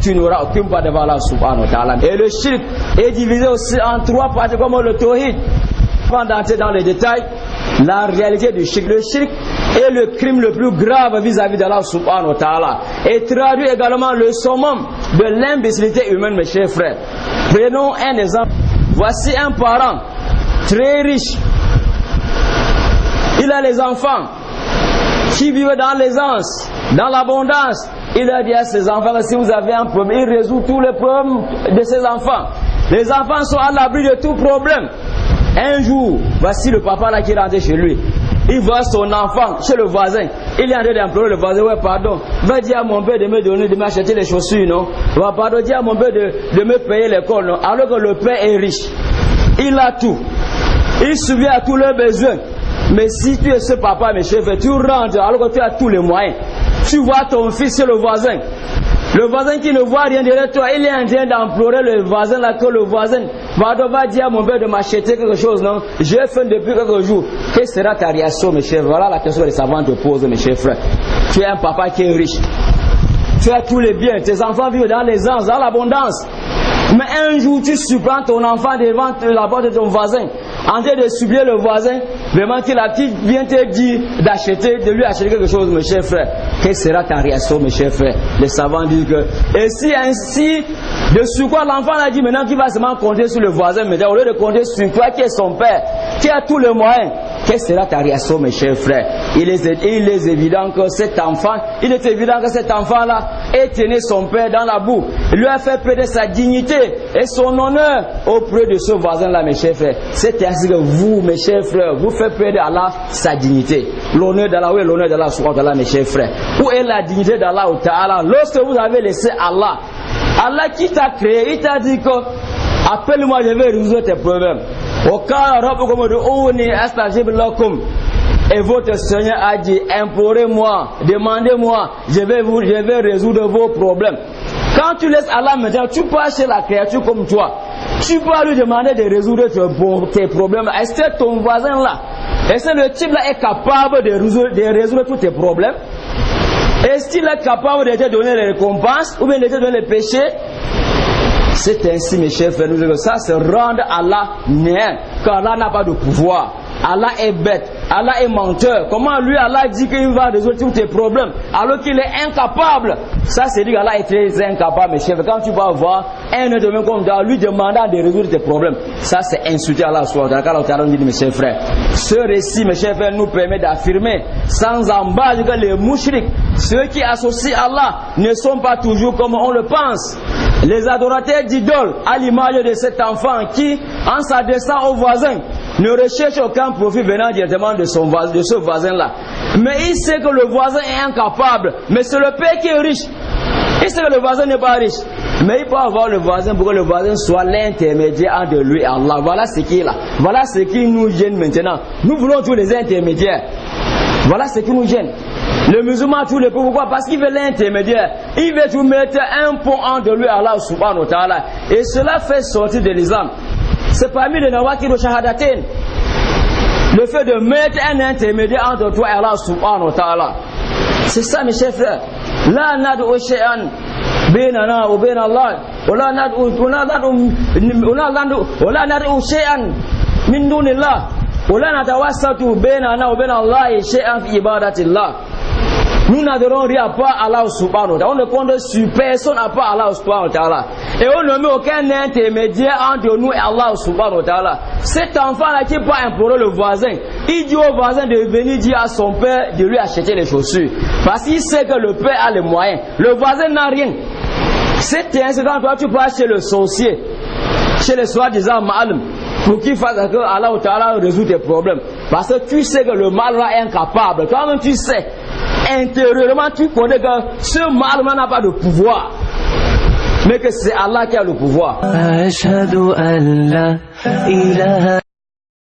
tu n'auras aucune part devant Allah subhanahu wa ta'ala. Et le shirk est divisé aussi en 3 parties comme le tawhid. Avant d'entrer dans les détails, la réalité du shirk. Le shirk est le crime le plus grave vis-à-vis d'Allah subhanahu wa ta'ala. Et traduit également le summum de l'imbécilité humaine, mes chers frères. Prenons un exemple. Voici un parent très riche. Il a les enfants qui vivent dans l'aisance, dans l'abondance. Il a dit à ses enfants que si vous avez un problème, il résout tous les problèmes de ses enfants. Les enfants sont à l'abri de tout problème. Un jour, voici le papa là qui est rentré chez lui. Il voit son enfant chez le voisin. Il est en train d'implorer le voisin. Ouais, pardon. Va dire à mon père de me donner, de m'acheter les chaussures, non? Va pardon, dire à mon père de me payer l'école, non? Alors que le père est riche. Il a tout. Il subvient à tous leurs besoins. Mais si tu es ce papa, mes chers frères, tu rentres alors que tu as tous les moyens. Tu vois ton fils chez le voisin. Le voisin qui ne voit rien derrière toi, il est en train d'implorer le voisin là que le voisin va dire à mon père de m'acheter quelque chose, non? J'ai faim depuis quelques jours. Quelle sera ta réaction, mes chers frères? Voilà la question que les savants te posent, mes chers frères. Tu es un papa qui est riche. Tu as tous les biens. Tes enfants vivent dans l'aisance, dans l'abondance. Mais un jour, tu surprends ton enfant devant la porte de ton voisin, en train de supplier le voisin, vraiment qu'il vient te dire d'acheter, de lui acheter quelque chose, mes chers frères. Quelle sera ta réaction, mes chers frères? Les savants disent que, et si ainsi, de sur quoi l'enfant a dit maintenant qu'il va seulement compter sur le voisin, mais au lieu de compter sur toi qui est son père, qui a tous les moyens, quelle sera ta réaction, mes chers frères? Il est évident que cet enfant-là ait tenu son père dans la boue. Il lui a fait perdre sa dignité et son honneur auprès de ce voisin-là, mes chers frères. C'est ainsi que vous, mes chers frères, vous faites perdre à Allah sa dignité. L'honneur d'Allah, où est l'honneur d'Allah, mes chers frères? Où est la dignité d'Allah Ta'ala? Lorsque vous avez laissé Allah, Allah qui t'a créé, il t'a dit que appelle-moi, je vais résoudre tes problèmes. Et votre Seigneur a dit, implorez-moi, demandez-moi, je vais résoudre vos problèmes. Quand tu laisses Allah maintenant, tu pars chez la créature comme toi. Tu peux lui demander de résoudre tes problèmes. Est-ce que ton voisin là, est-ce que le type là est capable de résoudre tous tes problèmes? Est-ce qu'il est capable de te donner les récompenses ou bien de te donner les péchés? C'est ainsi, mes chers frères, nous ça c'est rendre Allah néant, car Allah n'a pas de pouvoir. Allah est bête, Allah est menteur. Comment lui, Allah dit qu'il va résoudre tous tes problèmes alors qu'il est incapable? Ça, c'est dire qu'Allah est très incapable, mes chers frères. Quand tu vas voir un être humain comme ça, lui demandant de résoudre tes problèmes, ça c'est insulter Allah. Mes chers frères, ce récit, mes chers frères, nous permet d'affirmer sans embâche que les mouchriks, ceux qui associent Allah, ne sont pas toujours comme on le pense. Les adorateurs d'idoles, à l'image de cet enfant qui, en s'adressant au voisin, ne recherche aucun profit venant directement de ce voisin-là. Mais il sait que le voisin est incapable. Mais c'est le père qui est riche. Il sait que le voisin n'est pas riche. Mais il peut avoir le voisin pour que le voisin soit l'intermédiaire entre lui et Allah. Voilà ce qui est là. Voilà ce qui nous gêne maintenant. Nous voulons tous les intermédiaires. Voilà ce qui nous gêne. Le musulman, tous les pourquoi? Parce qu'il veut l'intermédiaire. Il veut tout mettre un pont entre lui et Allah subhanahu wa ta'ala. Et cela fait sortir de l'islam. C'est parmi les nawakir shahadatain. Le fait de mettre un intermédiaire entre toi et Allah subhanahu wa ta'ala. C'est ça, mes chers frères. La nad'u shay'an bainana wa bain Allah. Wala nad'u shay'an min dunillah. Wala natawassatu bainana wa bain Allah shay'an fi ibadatillah. Nous n'adorons rien pas à Allah subhanahu wa ta'ala. On ne compte sur personne à part Allah subhanahu wa ta'ala. Et on ne met aucun intermédiaire entre nous et Allah subhanahu wa ta'ala. Cet enfant-là qui peut implorer le voisin, il dit au voisin de venir dire à son père de lui acheter les chaussures. Parce qu'il sait que le père a les moyens. Le voisin n'a rien. C'est ainsi quand toi tu pars chez le sorcier, chez le soi-disant ma'alm, pour qu'il fasse que Allah ta'ala résout tes problèmes. Parce que tu sais que le mal là est incapable. Toi-même tu sais. Intérieurement, tu connais que ce mal n'a pas de pouvoir, mais que c'est Allah qui a le pouvoir.